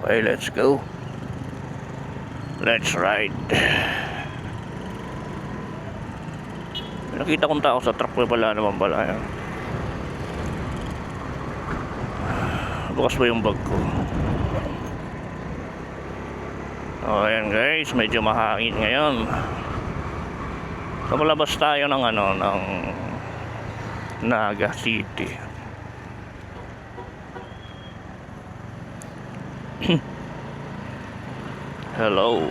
Okay, let's go. Let's ride. Nakita kong tao sa truck, pala naman pala yan. Bukas ba yung bag ko? O ayan guys, medyo mahangin ngayon. So malabas tayo ng ng Naga City. Hello.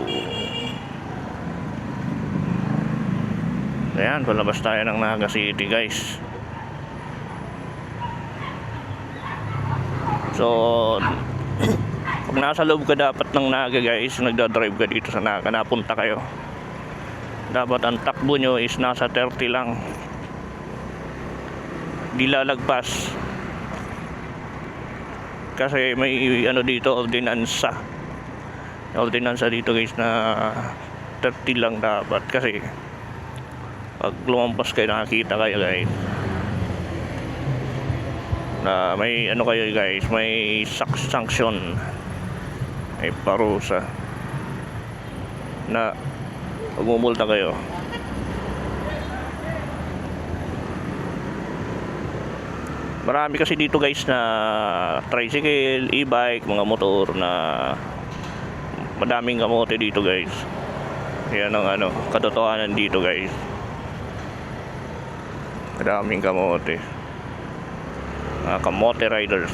Ayan, palabas tayo ng Naga City guys. So pag nasa loob ka dapat ng Naga guys, nagdadrive ka dito sa Naga, napunta kayo, dapat ang takbo nyo is nasa 30 lang, di lalagpas. Kasi may dito, ordinansa dito guys na 30 lang dapat. Kasi pag lumampas kayo, nakakita kayo guys na may kayo guys, may sanction, may parusa na magmumulta kayo. Marami kasi dito guys na tricycle, e-bike, mga motor na madaming kamote dito guys. Yan ang katotohanan dito guys. Madaming kamote. Kamote riders.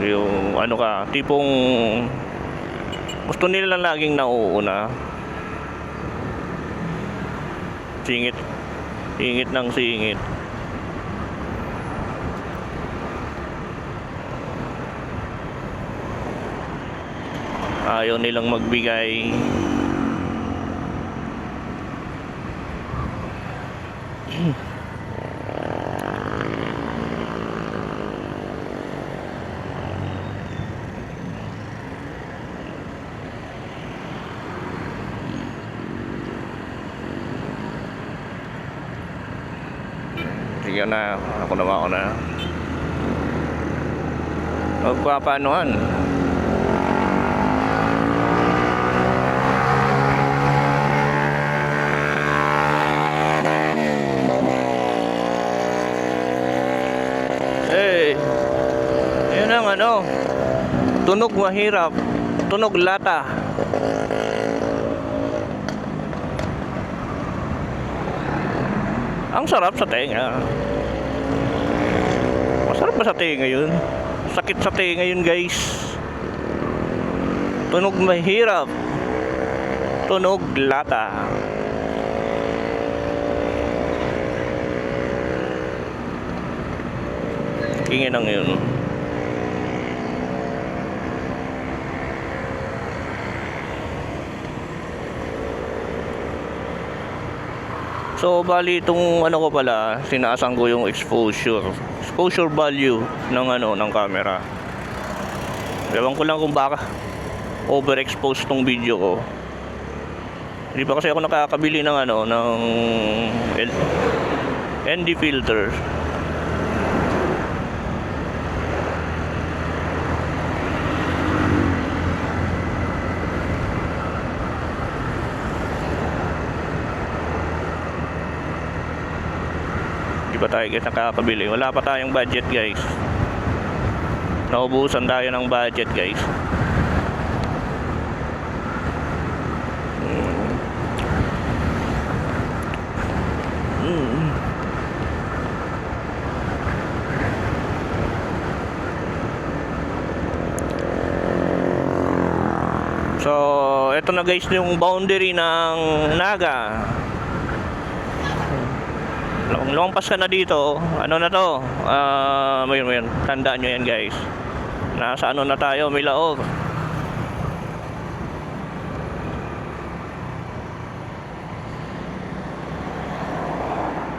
Yung tipong gusto nila laging nauuna. Singit ng singit. Ayaw nilang magbigay. Sige na, ako na. Magpapanuhan. Yun ang tunog mahirap, tunog lata. Ang sarap sa tenga. Masarap ba sa tenga yun? Sakit sa tenga yun guys. Tunog mahirap, tunog lata. Kingin ang yun. So bali itong ko pala, sinasang ko yung exposure value ng ng camera. Ewan ko lang kung baka overexpose tong video ko. Hindi pa kasi ako nakakabili ng ng ND filter. Pa tayo guys nakakabili, wala pa tayong budget guys, naubusan tayo ng budget guys. So eto na guys yung boundary ng Naga. Lumampas ka na dito, na to, mayroon, tandaan nyo yan guys, nasa na tayo, may laog.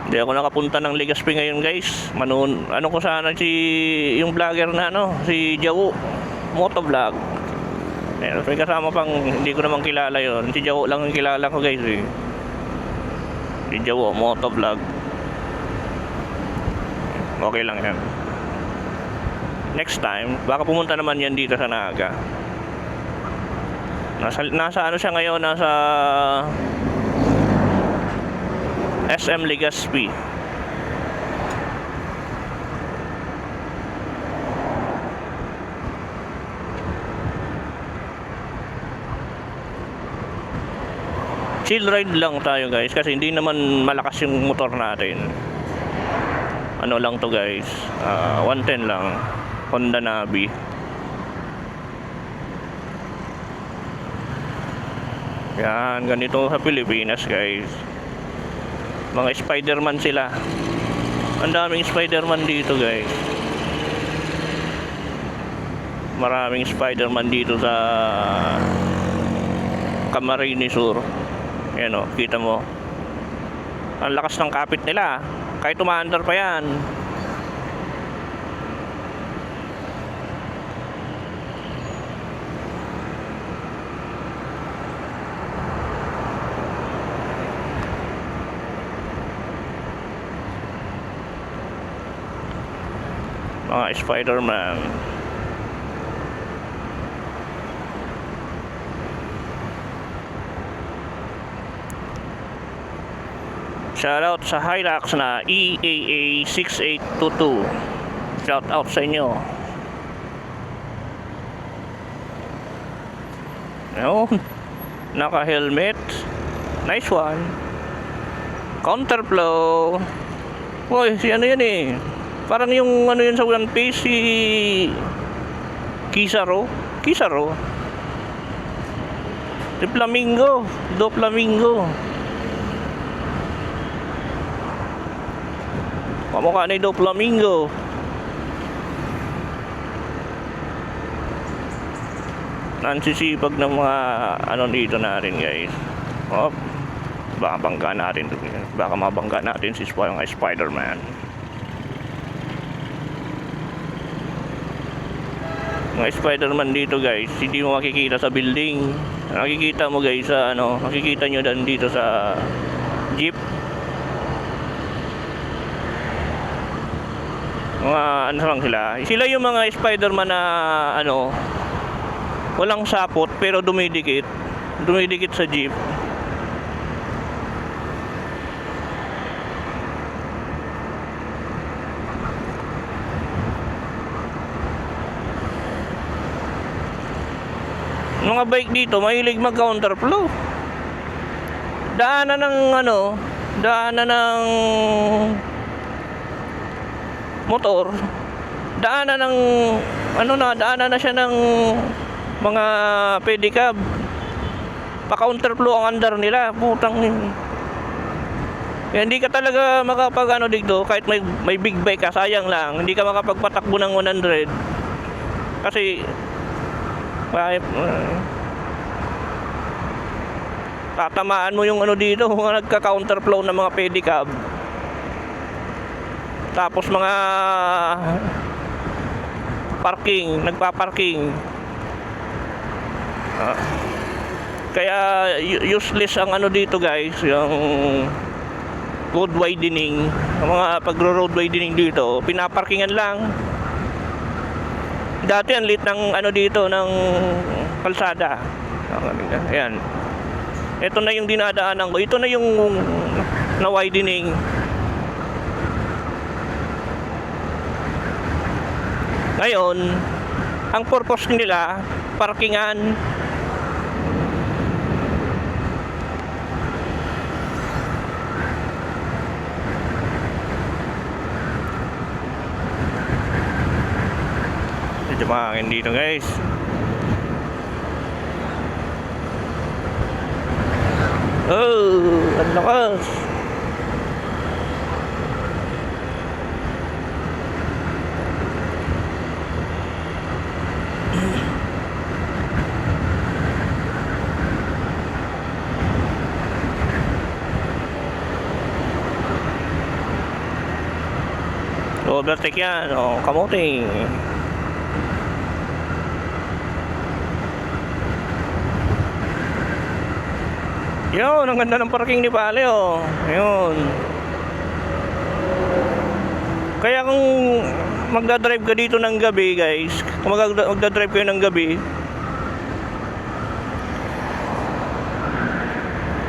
Hindi ako nakapunta ng Legazpi ngayon guys. Ko sana yung vlogger na si Jawo Motovlog. May kasama pang hindi ko naman kilala yon, si Jawo lang yung kilala ko guys si Jawo Motovlog. Okay lang yan. next time baka pumunta naman yan dito sa Naga. Nasa ano siya ngayon, nasa SM Legazpi. Chill ride lang tayo guys kasi hindi naman malakas yung motor natin. Ano lang to guys, 110 lang, Honda Navi. Yan, ganito sa Pilipinas guys. Mga Spider-Man sila. Ang daming Spider-Man dito guys. Maraming Spider-Man dito sa Camarines Sur. Ayan o, kita mo. Ang lakas ng kapit nila. Kahit umaandar pa yan. Mga Spider-Man. Shoutout sa Hilux na EAA 6822. Shoutout sa inyo. Ayun, naka-helmet. Nice one. Counterflow. Uy, si ano yan eh. Parang yung ano yun sa One Piece, si Kizaru. Si Flamingo. Flamingo. Kamukha ni Flamingo. Nansisipag ng mga ano dito natin guys. Baka bangga natin. Baka mabangga natin si Spider-Man. Mga Spider-Man dito guys, hindi mo makikita sa building. Nakikita mo guys sa ano, makikita nyo dan dito sa jeep. Mga ano lang sila. Sila yung mga Spider-Man na ano, walang sapot pero dumidikit sa jeep. Mga bike dito mahilig mag counterflow. Daanan ng motor, daanan na siya ng mga pedicab. Pa counterflow ang andar nila, putang yun. Kaya hindi ka talaga makapag ano dito kahit may big bike ka, sayang lang hindi ka makapagpatakbo ng 100 kasi tatamaan mo yung ano dito, mga nagka-counterflow ng mga pedicab. Tapos mga nagpa-parking. Kaya useless ang ano dito guys, yung road widening. Ang mga pagro-road widening dito, pinaparkingan lang. Dati ang lit ng ano dito ng kalsada. Ayan. Ito na yung dinadaanan ko. Ito na yung na widening. Ngayon, ang purpose nila, parkingan. Medyo mahangin dito guys. Oh, ang lakas. Overtake yan, kamuting. Yun, ang ganda ng parking ni Pale, oh. Ayun. Kaya kung magdadrive ka dito ng gabi guys, kung magdadrive kayo ng gabi,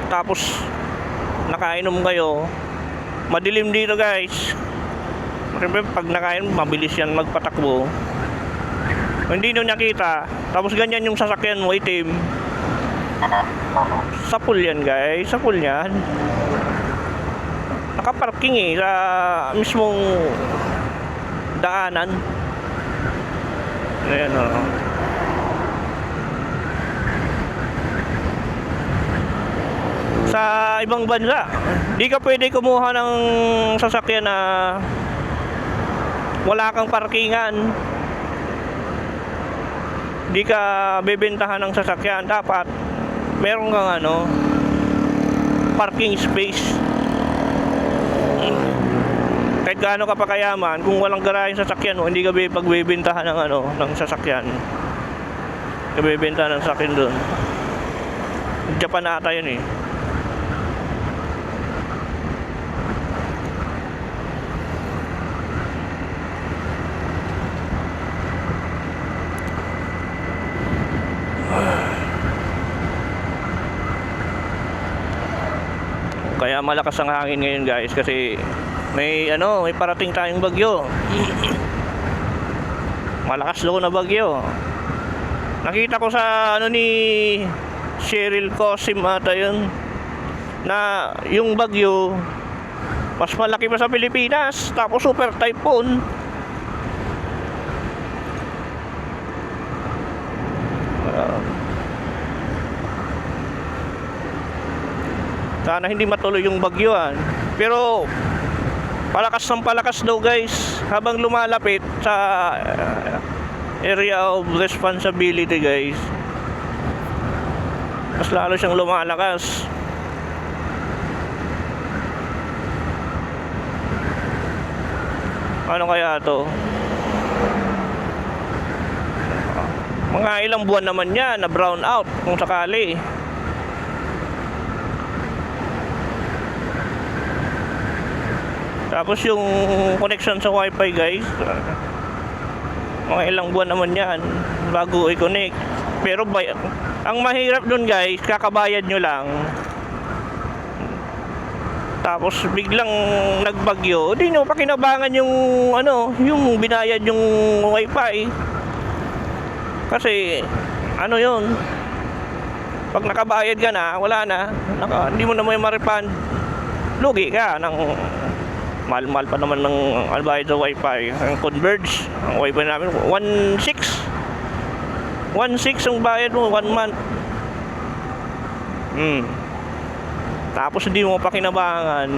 tapos nakainom kayo, madilim dito guys. Siyempre pag nakainom, mabilis yan magpatakbo. Kung hindi nyo nakita, tapos ganyan yung sasakyan mo, itim, sapul yan guys, sapul yan. Nakaparking sa mismong daanan. Ayan o. Sa ibang bansa, di ka pwede kumuha ng sasakyan na wala kang parkingan. Di ka bebentahan ng sasakyan. Dapat meron kang parking space. Kahit gaano ka pa kayaman, kung walang garahe sa sasakyan mo, hindi ka pagbebentahan ng ng sasakyan. Kabebentahan ng sasakyan doon. Japan ata yun eh. Kaya malakas ang hangin ngayon guys, kasi may parating tayong bagyo. Malakas daw na bagyo. Nakita ko sa ni Cheryl Cosim ata yun, na yung bagyo mas malaki pa sa Pilipinas, tapos super typhoon. Sana hindi matuloy yung bagyuan. Pero palakas ng palakas daw guys habang lumalapit sa area of responsibility guys. Mas lalo siyang lumalakas. Ano kaya to? Mga ilang buwan naman yan na brown out kung sakali. Tapos yung connection sa wifi guys, mga ilang buwan naman yan bago i-connect. Pero ang mahirap dun guys, kakabayad nyo lang, tapos biglang nagbagyo, di nyo pakinabangan yung yung binayad yung wifi. Kasi yun, pag nakabayad ka na, wala na, hindi mo na may ma-refund, lugi ka ng mahal-mahal pa naman ng albayad sa wifi. Ang Converge, ang wifi namin 1.6 ang bayad mo 1 month. Tapos hindi mo pa kinabangan.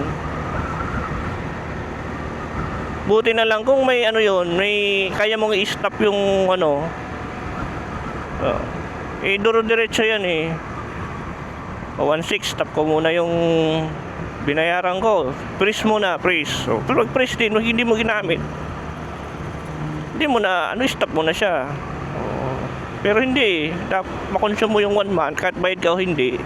Buti na lang kung may may kaya mong i-stop yung duro-diretso yan eh. 1.6, stop ko muna yung binayaran ko, freeze muna, freeze. So, pero pag-freeze din, hindi mo ginamit, hindi mo na, stop mo na siya. Pero hindi, makonsume mo yung 1 month, kahit bayad ka o hindi.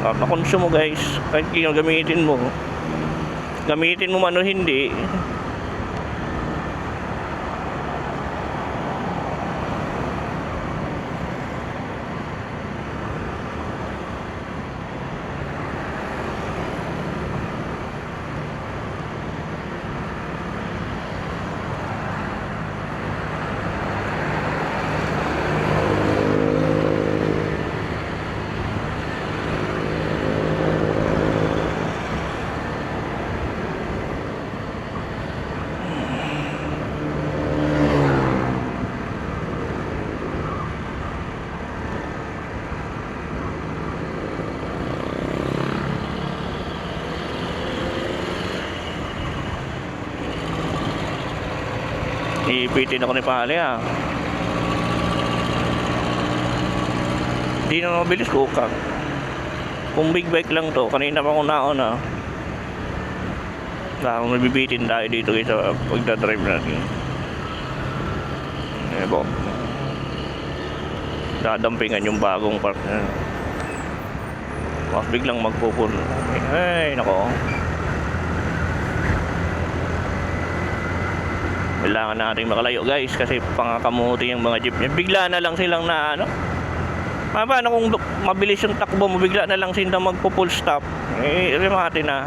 Makonsume mo guys, kahit gamitin mo man o hindi. Ipitin ako ni Pali Hindi na mabilis kukak. Kung big bike lang to, kanina pa ako nauna. Kung nabibitin tayo dito sa pagdadrive natin. Dadampingan yung bagong partner. mas biglang magpupuno. Ay nako, kailangan natin makalayo guys kasi pangakamuti yung mga jeep niya. Bigla na lang silang na ano, paano kung mabilis yung takbo mo, bigla na lang sila magpo-full stop, remate na.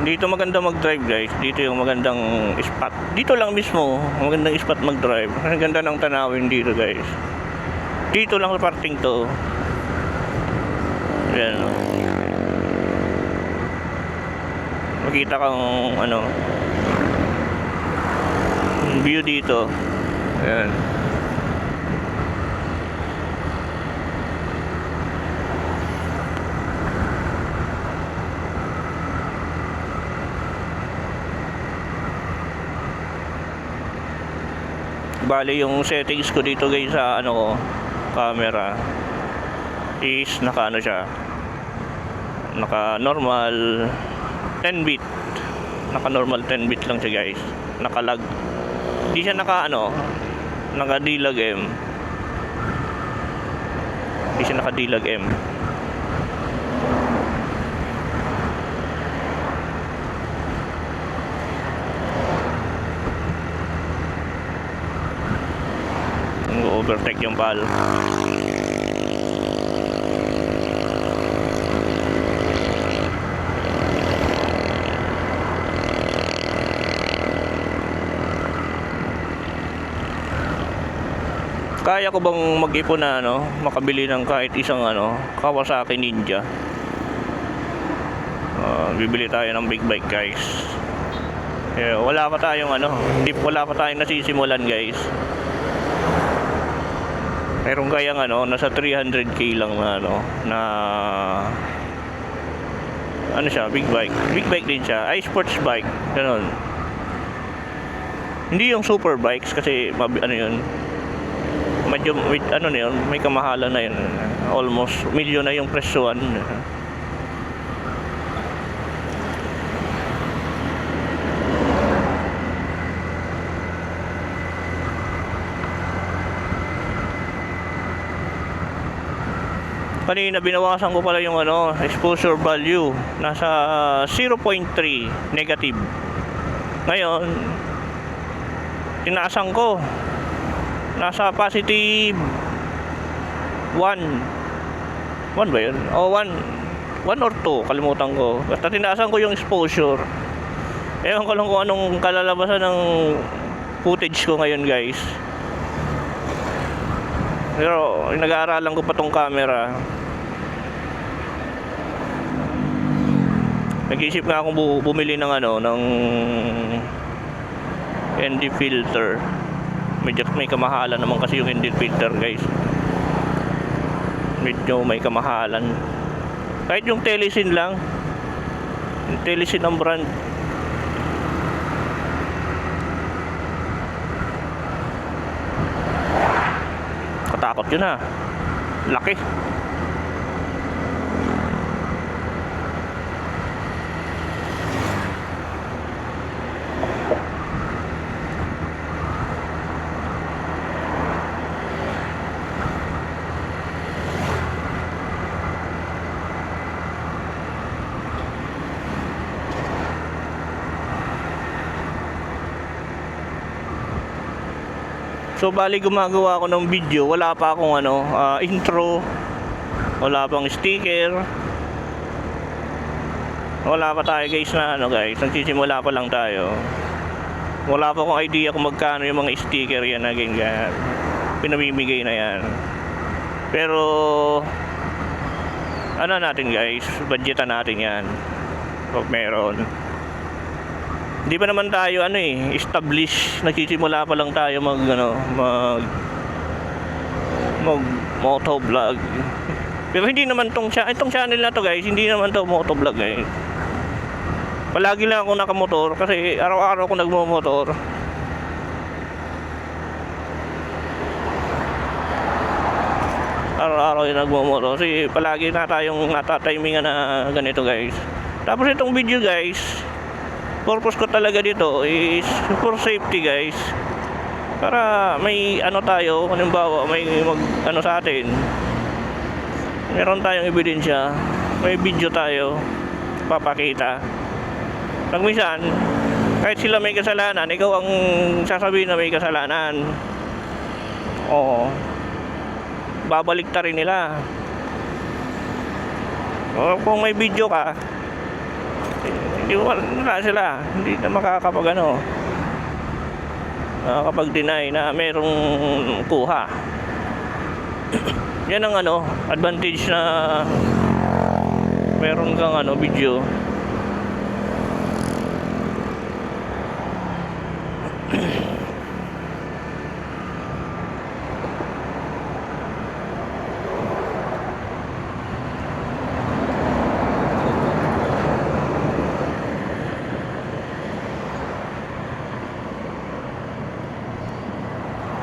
Dito maganda mag-drive guys. Dito yung magandang spot. Dito lang mismo, magandang spot mag-drive. Ang ganda ng tanawin dito guys. Dito lang sa parting to. Ayan. Makita kang ano, view dito. Ayan. Bali yung settings ko dito guys sa ano ko, camera is naka ano siya, naka normal 10 bit, naka normal 10 bit lang siya guys, naka lag, di siya naka ano, naka D-Log M, di siya naka D-Log M. Overtake yung pal. Kaya ko bang mag-ipon na ano, makabili ng kahit isang ano, Kawasaki Ninja? Bibili tayo ng big bike guys. Wala pa tayong ano, wala pa tayong nasisimulan guys. Meron kayang ano, nasa 300k lang na ano, na ano siya, big bike din siya, ay sports bike, ganun. Hindi yung super bikes kasi ano yun, medyo ano na yun, may kamahalan na yun, almost milyon na yung presyoan. Kanina binawasan ko pala yung ano, exposure value, nasa 0.3 negative. Ngayon tinaasan ko, nasa positive 1 ba yun? O 1 or 2, kalimutan ko. Basta tinaasan ko yung exposure. Ewan ko lang kung anong kalalabasan ng footage ko ngayon guys. Pero nag-aaralan ko pa tong camera. Nag-iisip nga akong bumili ng ano, ng ND filter. Medyo may kamahalan naman kasi yung ND filter guys. Medyo may kamahalan. Kahit yung Telesin lang. Yung Telesin ang brand. Nakakatakot yun ha. Laki. So bali gumagawa ako ng video, wala pa akong intro, wala pang sticker, wala pa tayo guys na guys, nagsisimula pa lang tayo. Wala pa akong idea kung magkano yung mga sticker yan na ganyan, pinamimigay na yan. Pero natin guys, budgetan natin yan pag meron. Hindi pa naman tayo establish, nagsisimula pa lang tayo mag motovlog. Pero hindi naman itong channel na to guys, hindi naman to motovlog guys. Palagi lang ako nakamotor kasi araw-araw ako nagmo-motor. Araw-araw yung nagmo-motor kasi palagi na tayong natatimingan na ganito guys. Tapos itong video guys, purpose ko talaga dito is for safety guys, para may tayo, halimbawa may sa atin, meron tayong ebidensya, may video tayo papakita. Pag minsan kahit sila may kasalanan, ikaw ang sasabihin na may kasalanan, oo, babalik ta rin nila. O kung may video ka, hindi wala sila, hindi na makakapag-deny na merong kuha. Yan ang advantage na meron kang video.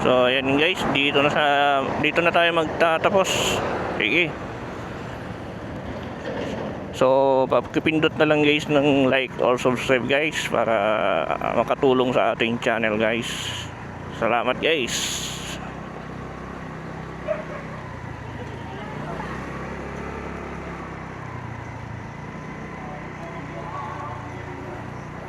So ayan guys, dito na tayo magtatapos. Sige. So papipindot na lang guys ng like or subscribe guys para makatulong sa ating channel guys. Salamat guys.